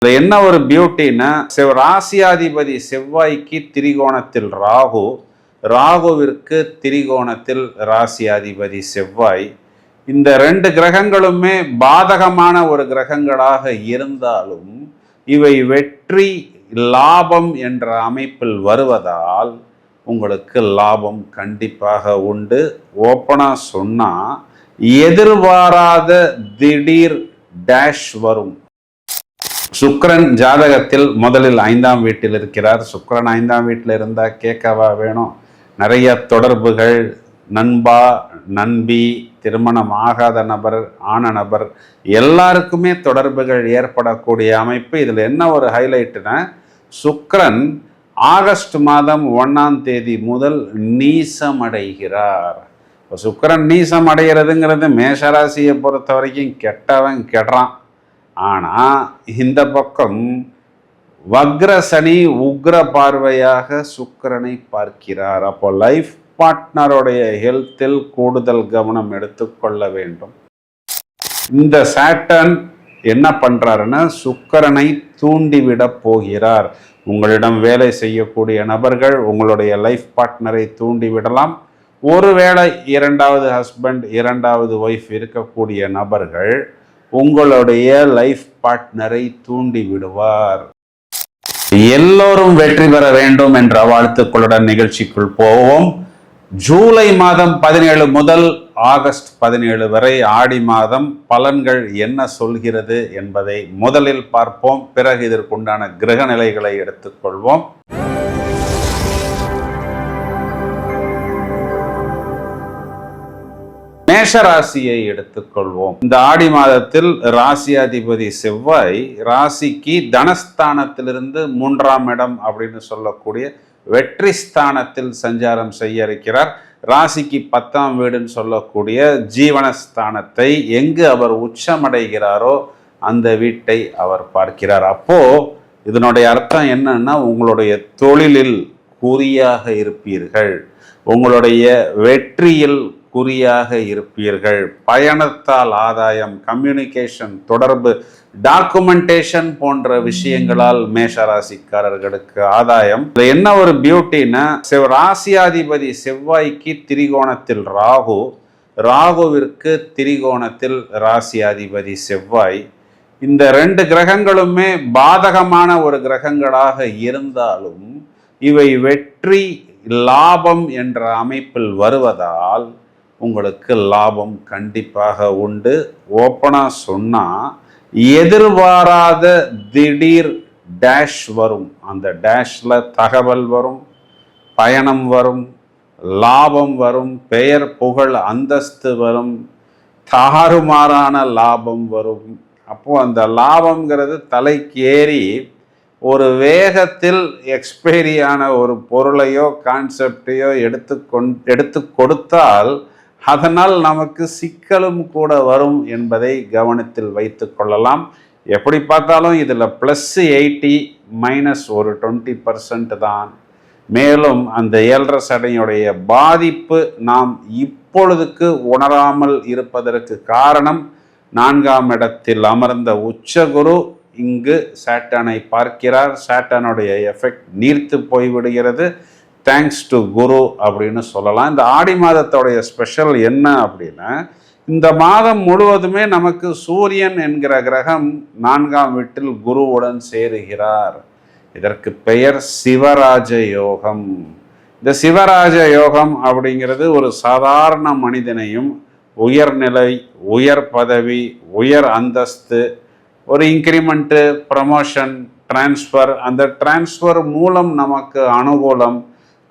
என்ன ஒரு பியூட்டின்னா, ராசியாதிபதி செவ்வாய்க்கு திரிகோணத்தில் ராகு, ராகுவிற்கு திரிகோணத்தில் ராசியாதிபதி செவ்வாய். இந்த ரெண்டு கிரகங்களுமே பாதகமான ஒரு கிரகங்களாக இருந்தாலும் இவை வெற்றி லாபம் என்ற அமைப்பில் வருவதால் உங்களுக்கு லாபம் கண்டிப்பாக உண்டு. ஓப்பனா சொன்னா எதிர்பாராத திடீர் டேஷ் வரும். சுக்கிரன் ஜாதகத்தில் முதலில் 5ஆம் வீட்டில் இருக்கிறார். சுக்கிரன் 5ஆம் வீட்டில் இருந்தால் கேட்கவா வேணும்? நிறைய தொடர்புகள், நண்பா நண்பி, திருமணம் ஆகாத நபர், ஆன நபர் எல்லாருக்குமே தொடர்புகள் ஏற்படக்கூடிய அமைப்பு. இதில் என்ன ஒரு ஹைலைட்டுனா, சுக்கிரன் ஆகஸ்ட் மாதம் 1ஆம் தேதி முதல் நீசமடைகிறார். இப்போ சுக்கிரன் நீசம் அடைகிறதுங்கிறது மேஷராசியை பொறுத்த வரைக்கும் கெட்டவன் கெடுறான். ஆனால் இந்த பக்கம் வக்ர சனி உக்ர பார்வையாக சுக்கிரனை பார்க்கிறார். அப்போ லைஃப் பார்ட்னருடைய ஹெல்த்தில் கூடுதல் கவனம் எடுத்துக்கொள்ள வேண்டும். இந்த சாட்டர்ன் என்ன பண்றாருன்னா, சுக்கிரனை தூண்டிவிட போகிறார். உங்களிடம் வேலை செய்யக்கூடிய நபர்கள் உங்களுடைய லைஃப் பார்ட்னரை தூண்டிவிடலாம். ஒருவேளை 2வது ஹஸ்பண்ட் 2வது ஒய்ஃப் இருக்கக்கூடிய நபர்கள் உங்களுடைய லைஃப் பார்ட்னரை தூண்டி விடுவார். எல்லோரும் வெற்றி பெற வேண்டும் என்ற வாழ்த்துக்களுடன் நிகழ்ச்சிக்குள் போவோம். ஜூலை மாதம் 17 முதல் ஆகஸ்ட் 17 வரை ஆடி மாதம் பலன்கள் என்ன சொல்கிறது என்பதை முதலில் பார்ப்போம். பிறகு இதற்குண்டான கிரக நிலைகளை எடுத்துக்கொள்வோம். மேஷராசியை எடுத்துக்கொள்வோம். இந்த ஆடி மாதத்தில் ராசியாதிபதி செவ்வாய் ராசிக்கு தனஸ்தானத்திலிருந்து 3ஆம் இடம் அப்படின்னு சொல்லக்கூடிய வெற்றி ஸ்தானத்தில் சஞ்சாரம் செய்ய இருக்கிறார். ராசிக்கு 10ஆம் வீடுன்னு சொல்லக்கூடிய ஜீவனஸ்தானத்தை எங்கு அவர் உச்சமடைகிறாரோ அந்த வீட்டை அவர் பார்க்கிறார். அப்போ இதனுடைய அர்த்தம் என்னன்னா, உங்களுடைய தொழிலில் குறியாக இருப்பீர்கள், உங்களுடைய வெற்றியில் குறியாக இருப்பீர்கள். பயணத்தால் ஆதாயம், கம்யூனிகேஷன், தொடர்பு, டாக்குமெண்டேஷன் போன்ற விஷயங்களால் மேஷராசிக்காரர்களுக்கு ஆதாயம். என்ன ஒரு பியூட்டின்னா, ராசியாதிபதி செவ்வாய்க்கு திரிகோணத்தில் ராகு, ராகுவிற்கு திரிகோணத்தில் ராசியாதிபதி செவ்வாய். இந்த ரெண்டு கிரகங்களுமே பாதகமான ஒரு கிரகங்களாக இருந்தாலும் இவை வெற்றி லாபம் என்ற அமைப்பில் வருவதால் உங்களுக்கு லாபம் கண்டிப்பாக உண்டு. ஓப்பனா சொன்னா எதிர்பாராத திடீர் டேஷ் வரும். அந்த டேஷ்ல தகவல் வரும், பயணம் வரும், லாபம் வரும், பெயர் புகழ் அந்தஸ்து வரும், தாறுமாறான லாபம் வரும். அப்போ அந்த லாபம்ங்கிறது தலைக்கு ஏறி ஒரு வேகத்தில் எக்ஸ்பைரியான ஒரு பொருளையோ கான்செப்டையோ எடுத்து கொடுத்தால் அதனால் நமக்கு சிக்கலும் கூட வரும் என்பதை கவனத்தில் வைத்து கொள்ளலாம். எப்படி பார்த்தாலும் இதில் +80 மைனஸ் ஒரு 20% தான். மேலும் அந்த 7.5 சடையுடைய பாதிப்பு நாம் இப்பொழுதுக்கு உணராமல் இருப்பதற்கு காரணம் 4ஆம் இடத்தில் அமர்ந்த உச்சகுரு இங்கு சாட்டனை பார்க்கிறார். சாட்டனுடைய எஃபெக்ட் நீர்த்து போய்விடுகிறது. தேங்க்ஸ் டு குரு அப்படின்னு சொல்லலாம். இந்த ஆடி மாதத்தோடைய ஸ்பெஷல் என்ன அப்படின்னா, இந்த மாதம் முழுவதுமே நமக்கு சூரியன் என்கிற கிரகம் 4ஆம் வீட்டில் குருவுடன் சேருகிறார். இதற்கு பெயர் சிவராஜ யோகம். இந்த சிவராஜ யோகம் அப்படிங்கிறது ஒரு சாதாரண மனிதனையும் உயர்நிலை, உயர் பதவி, உயர் அந்தஸ்து, ஒரு இன்க்ரிமெண்ட்டு, ப்ரமோஷன், டிரான்ஸ்ஃபர், அந்த டிரான்ஸ்ஃபர் மூலம் நமக்கு அனுகூலம்,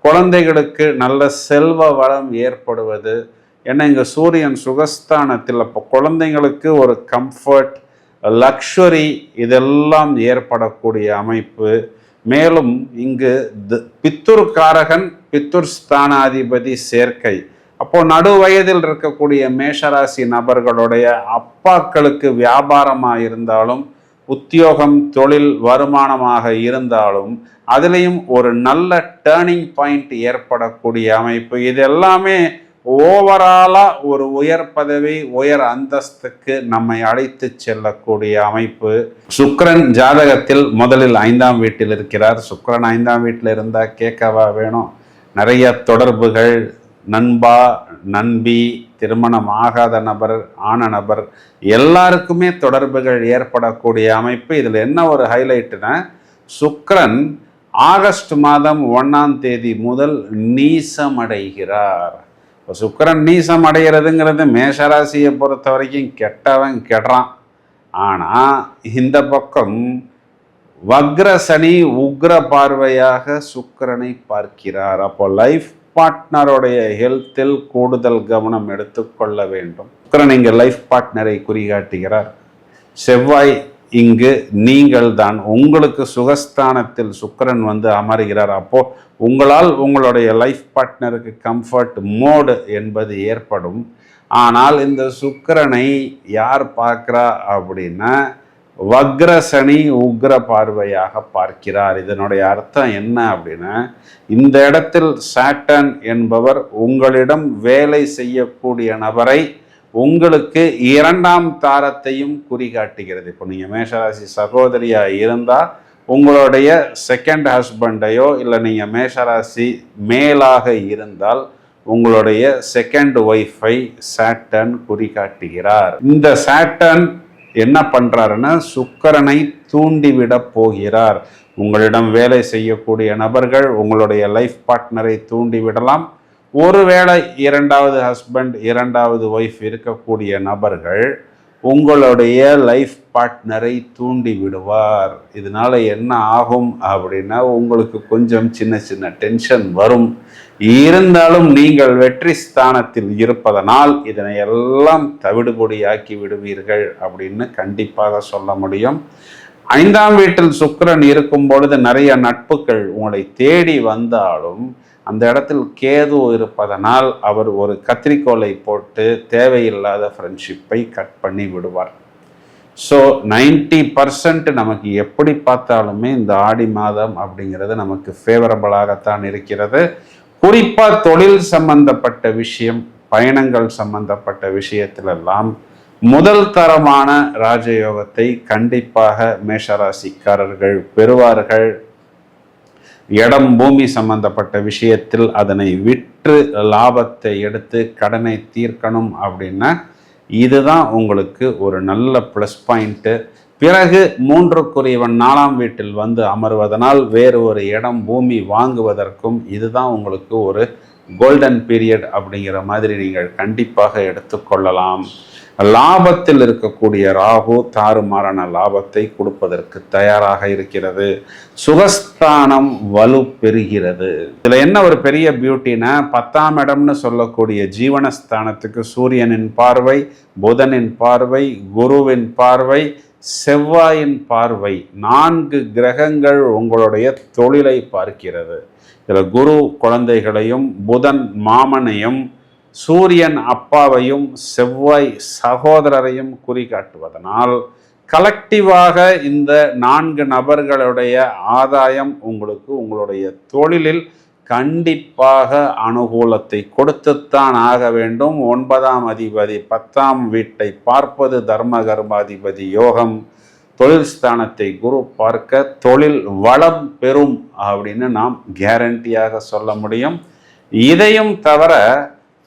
குழந்தைகளுக்கு நல்ல செல்வ வளம் ஏற்படுவது. ஏன்னா இங்கே சூரியன் சுகஸ்தானத்தில், அப்போ குழந்தைங்களுக்கு ஒரு கம்ஃபர்ட், லக்ஸுரி இதெல்லாம் ஏற்படக்கூடிய அமைப்பு. மேலும் இங்கு பித்துர் காரகன், பித்துர் ஸ்தானாதிபதி சேர்க்கை. அப்போ நடு வயதில் இருக்கக்கூடிய மேஷராசி நபர்களுடைய அப்பாக்களுக்கு வியாபாரமாக இருந்தாலும், உத்தியோகம், தொழில், வருமானமாக இருந்தாலும் அதுலேயும் ஒரு நல்ல டேர்னிங் பாயிண்ட் ஏற்படக்கூடிய அமைப்பு. இது எல்லாமே ஓவராலா ஒரு உயர் பதவி உயர் அந்தஸ்துக்கு நம்மை அழைத்து செல்லக்கூடிய அமைப்பு. சுக்கிரன் ஜாதகத்தில் முதலில் 5ஆம் வீட்டில் இருக்கிறார். சுக்கிரன் 5ஆம் வீட்டில் இருந்தா கேட்கவா வேணும்? நிறைய தொடர்புகள், நண்பா நண்பி, திருமணம் ஆகாத நபர், ஆன நபர் எல்லாருக்குமே தொடர்புகள் ஏற்படக்கூடிய அமைப்பு. இதில் என்ன ஒரு ஹைலைட்டுனா, சுக்கிரன் ஆகஸ்ட் மாதம் 1ஆம் தேதி முதல் நீசமடைகிறார். இப்போ சுக்கிரன் நீசம் அடைகிறதுங்கிறது மேஷராசியை பொறுத்த வரைக்கும் கெட்டவன் கெடுறான். ஆனால் இந்த பக்கம் வக்ர சனி உக்ர பார்வையாக சுக்கிரனை பார்க்கிறார். அப்போ லைஃப் பார்ட்னருடைய ஹெல்த்தில் கூடுதல் கவனம் எடுத்துக்கொள்ள வேண்டும். சுக்கிரன் இங்கு லைஃப் பார்ட்னரை குறிகாட்டுகிறார். செவ்வாய் இங்கு நீங்கள் தான், உங்களுக்கு சுகஸ்தானத்தில் சுக்கிரன் வந்து அமர்கிறார். அப்போ உங்களால் உங்களுடைய லைஃப் பார்ட்னருக்கு கம்ஃபர்ட் மோடு என்பது ஏற்படும். ஆனால் இந்த சுக்கிரனை யார் பார்க்கிறா அப்படின்னா வக்ர சனி உக்ர பார்வையாக பார்க்கிறார். இதனுடைய அர்த்தம் என்ன அப்படின்னா, இந்த இடத்தில் சாட்டர்ன் என்பவர் உங்களிடம் வேலை செய்யக்கூடிய நபரை உங்களுக்கு 2ஆம் தாரத்தையும் குறிகாட்டுகிறது. இப்போ நீங்கள் மேஷராசி சகோதரியாக இருந்தால் உங்களுடைய செகண்ட் ஹஸ்பண்டையோ, இல்லை நீங்கள் மேஷராசி மேலாக இருந்தால் உங்களுடைய செகண்ட் ஒய்ஃபை சாட்டர்ன் குறிகாட்டுகிறார். இந்த சாட்டர்ன் என்ன பண்றாருன்னா சுக்கிரனை தூண்டிவிட போகிறார். உங்களிடம் வேலை செய்யக்கூடிய நபர்கள் உங்களுடைய லைஃப் பார்ட்னரை தூண்டிவிடலாம். ஒருவேளை 2வது ஹஸ்பண்ட் 2வது ஒய்ஃப் இருக்கக்கூடிய நபர்கள் உங்களுடைய லைஃப் பார்ட்னரை தூண்டி விடுவார். இதனால என்ன ஆகும் அப்படின்னா, உங்களுக்கு கொஞ்சம் சின்ன சின்ன டென்ஷன் வரும். இருந்தாலும் நீங்கள் வெற்றி ஸ்தானத்தில் இருப்பதனால் இதனை எல்லாம் தவிடுபொடியாக்கி விடுவீர்கள் அப்படின்னு கண்டிப்பாக சொல்ல முடியும். 5ஆம் வீட்டில் சுக்கிரன் இருக்கும் பொழுது நிறைய நட்புகள் உங்களை தேடி வந்தாலும் அந்த இடத்தில் கேது இருப்பதனால் அவர் ஒரு கத்திரிக்கோலை போட்டு தேவையில்லாத ஃப்ரெண்ட்ஷிப்பை கட் பண்ணி விடுவார். ஸோ 90% நமக்கு எப்படி பார்த்தாலுமே இந்த ஆடி மாதம் அப்படிங்கிறது நமக்கு ஃபேவரபிளாகத்தான் இருக்கிறது. குறிப்பாக தொழில் சம்பந்தப்பட்ட விஷயம், பயணங்கள் சம்பந்தப்பட்ட விஷயத்திலெல்லாம் முதல் தரமான ராஜயோகத்தை கண்டிப்பாக மேஷராசிக்காரர்கள் பெறுவார்கள். இடம் பூமி சம்பந்தப்பட்ட விஷயத்தில் அதனை விற்று லாபத்தை எடுத்து கடனை தீர்க்கணும் அப்படின்னா இதுதான் உங்களுக்கு ஒரு நல்ல ப்ளஸ் பாயிண்ட்டு. பிறகு 3க்குரியவன் 4ஆம் வீட்டில் வந்து அமர்வதனால் வேறு ஒரு இடம் பூமி வாங்குவதற்கும் இதுதான் உங்களுக்கு ஒரு கோல்டன் பீரியட் அப்படிங்கிற மாதிரி நீங்கள் கண்டிப்பாக எடுத்துக்கொள்ளலாம். லாபத்தில் இருக்கக்கூடிய ராகு தாறுமாறான லாபத்தை கொடுப்பதற்கு தயாராக இருக்கிறது. சுகஸ்தானம் வலு பெறுகிறது. இதுல என்ன ஒரு பெரிய பியூட்டினா, 10ஆம் இடம்னு சொல்லக்கூடிய ஜீவனஸ்தானத்துக்கு சூரியனின் பார்வை, புதனின் பார்வை, குருவின் பார்வை, செவ்வாயின் பார்வை, 4 கிரகங்கள் உங்களுடைய தொழிலை பார்க்கிறது. இதுல குரு குழந்தைகளையும், புதன் மாமனையும், சூரியன் அப்பாவையும், செவ்வாய் சகோதரரையும் குறிகாட்டுவதனால் கலெக்டிவாக இந்த 4 நபர்களுடைய ஆதாயம் உங்களுக்கு உங்களுடைய தொழிலில் கண்டிப்பாக அனுகூலத்தை கொடுத்துத்தான் ஆக வேண்டும். 9ஆம் அதிபதி 10ஆம் வீட்டை பார்ப்பது தர்ம கர்மாதிபதி யோகம். தொழில் ஸ்தானத்தை குரு பார்க்க தொழில் வளம் பெறும் அப்படின்னு நாம் கேரண்டியாக சொல்ல முடியும். இதையும் தவிர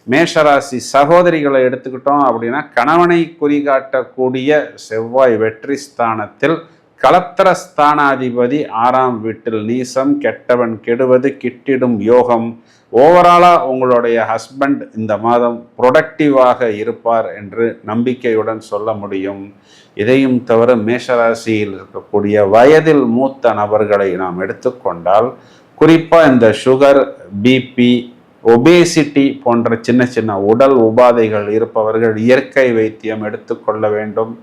மேஷராசி சகோதரிகளை எடுத்துக்கிட்டோம் அப்படின்னா கணவனை குறிகாட்டக்கூடிய செவ்வாய் வெற்றி ஸ்தானத்தில் கலத்திர ஸ்தானாதிபதி 6ஆம் வீட்டில் நீசம், கெட்டவன் கெடுவது கிட்டிடும் யோகம். ஓவராலாக உங்களுடைய ஹஸ்பண்ட் இந்த மாதம் ப்ரொடக்டிவாக இருப்பார் என்று நம்பிக்கையுடன் சொல்ல முடியும். இதையும் தவிர மேஷராசியில் இருக்கக்கூடிய வயதில் மூத்த நபர்களை நாம் எடுத்துக்கொண்டால் குறிப்பாக இந்த சுகர், பிபி, ஒபேசிட்டி போன்ற சின்ன சின்ன உடல் உபாதைகள் இருப்பவர்கள் இயற்கை வைத்தியம் எடுத்துக்கொள்ள வேண்டும்.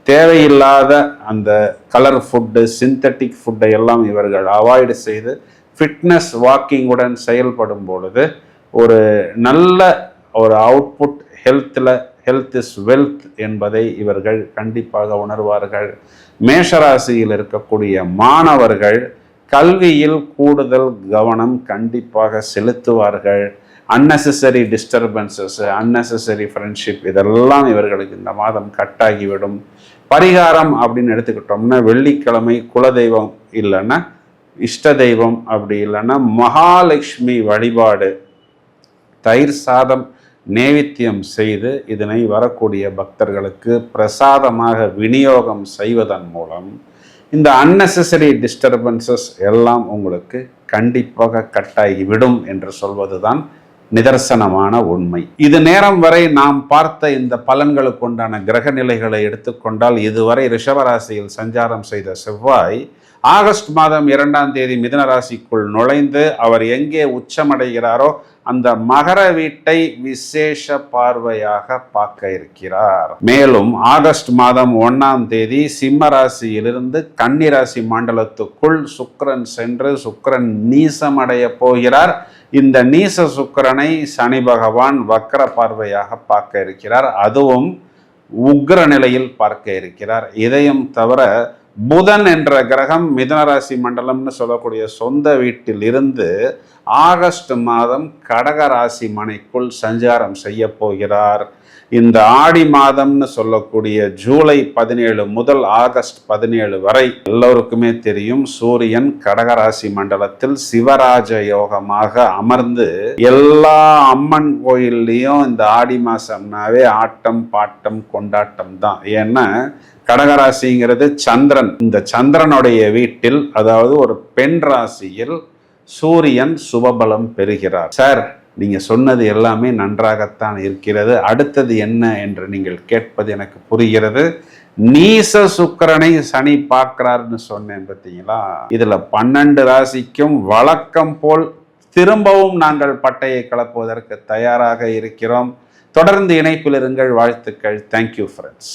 தேவையில்லாத அந்த கலர் ஃபுட்டு, சிந்தட்டிக் ஃபுட்டை எல்லாம் இவர்கள் அவாய்டு செய்து ஃபிட்னஸ் வாக்கிங்குடன் செயல்படும் பொழுது ஒரு நல்ல ஒரு அவுட்புட் ஹெல்த் இஸ் வெல்த் என்பதை இவர்கள் கண்டிப்பாக உணர்வார்கள். மேஷராசியில் இருக்கக்கூடிய மாணவர்கள் கல்வியில் கூடுதல் கவனம் கண்டிப்பாக செலுத்துவார்கள். அன்னெசரி டிஸ்டர்பன்சஸ், அன்னெசரி ஃப்ரெண்ட்ஷிப் இதெல்லாம் இவர்களுக்கு இந்த மாதம் கட்டாகிவிடும். பரிகாரம் அப்படின்னு எடுத்துக்கிட்டோம்னா வெள்ளிக்கிழமை குலதெய்வம் இல்லைன்னா இஷ்ட தெய்வம், அப்படி இல்லைன்னா மகாலட்சுமி வழிபாடு, தயிர் சாதம் நேவேத்தியம் செய்து இதனை வரக்கூடிய பக்தர்களுக்கு பிரசாதமாக விநியோகம் செய்வதன் மூலம் இந்த அன்னெசரி டிஸ்டர்பன்சஸ் எல்லாம் உங்களுக்கு கண்டிப்பாக கட்டாகிவிடும் என்று சொல்வதுதான் நிதர்சனமான உண்மை. இது நேரம் வரை நாம் பார்த்த இந்த பலன்களுக்கு உண்டான கிரக நிலைகளை எடுத்துக்கொண்டால், இதுவரை ரிஷபராசியில் சஞ்சாரம் செய்த செவ்வாய் ஆகஸ்ட் மாதம் 2ஆம் தேதி மிதுன ராசிக்குள் நுழைந்து அவர் எங்கே உச்சமடைகிறாரோ அந்த மகர வீட்டை விசேஷ பார்வையாக பார்க்க இருக்கிறார். மேலும் ஆகஸ்ட் மாதம் 1ஆம் தேதி சிம்ம ராசியிலிருந்து கன்னி ராசி மண்டலத்துக்குள் சுக்கிரன் சென்று சுக்கிரன் நீசமடைய போகிறார். இந்த நீச சுக்கிரனை சனி பகவான் வக்கர பார்வையாக பார்க்க இருக்கிறார். அதுவும் உக்ர நிலையில் பார்க்க இருக்கிறார். இதையும் தவிர புதன் என்ற கிரகம் மிதுனராசி மண்டலம்னு சொல்லக்கூடிய சொந்த வீட்டில் இருந்து ஆகஸ்ட் மாதம் கடக ராசி மனைக்குள் சஞ்சாரம் செய்ய போகிறார். இந்த ஆடி மாதம்னு சொல்லக்கூடிய ஜூலை 17 முதல் ஆகஸ்ட் 17 வரை எல்லோருக்குமே தெரியும், சூரியன் கடகராசி மண்டலத்தில் சிவராஜ யோகமாக அமர்ந்து எல்லா அம்மன் கோயில்லையும் இந்த ஆடி மாசம்னாவே ஆட்டம் பாட்டம் கொண்டாட்டம் தான். ஏன்னா கடகராசிங்கிறது சந்திரன். இந்த சந்திரனுடைய வீட்டில், அதாவது ஒரு பெண் ராசியில் சூரியன் சுபபலம் பெறுகிறார். சார், நீங்க சொன்னது எல்லாமே நன்றாகத்தான் இருக்கிறது, அடுத்தது என்ன என்று நீங்கள் கேட்பது எனக்கு புரிகிறது. நீச சுக்கிரனை சனி பார்க்கிறார்னு சொன்னேன் பார்த்தீங்களா? இதுல 12 ராசிக்கும் வழக்கம் போல் திரும்பவும் நாங்கள் பட்டையை கலப்புவதற்கு தயாராக இருக்கிறோம். தொடர்ந்து இணைப்பில் இருங்கள். வாழ்த்துக்கள். Thank you friends.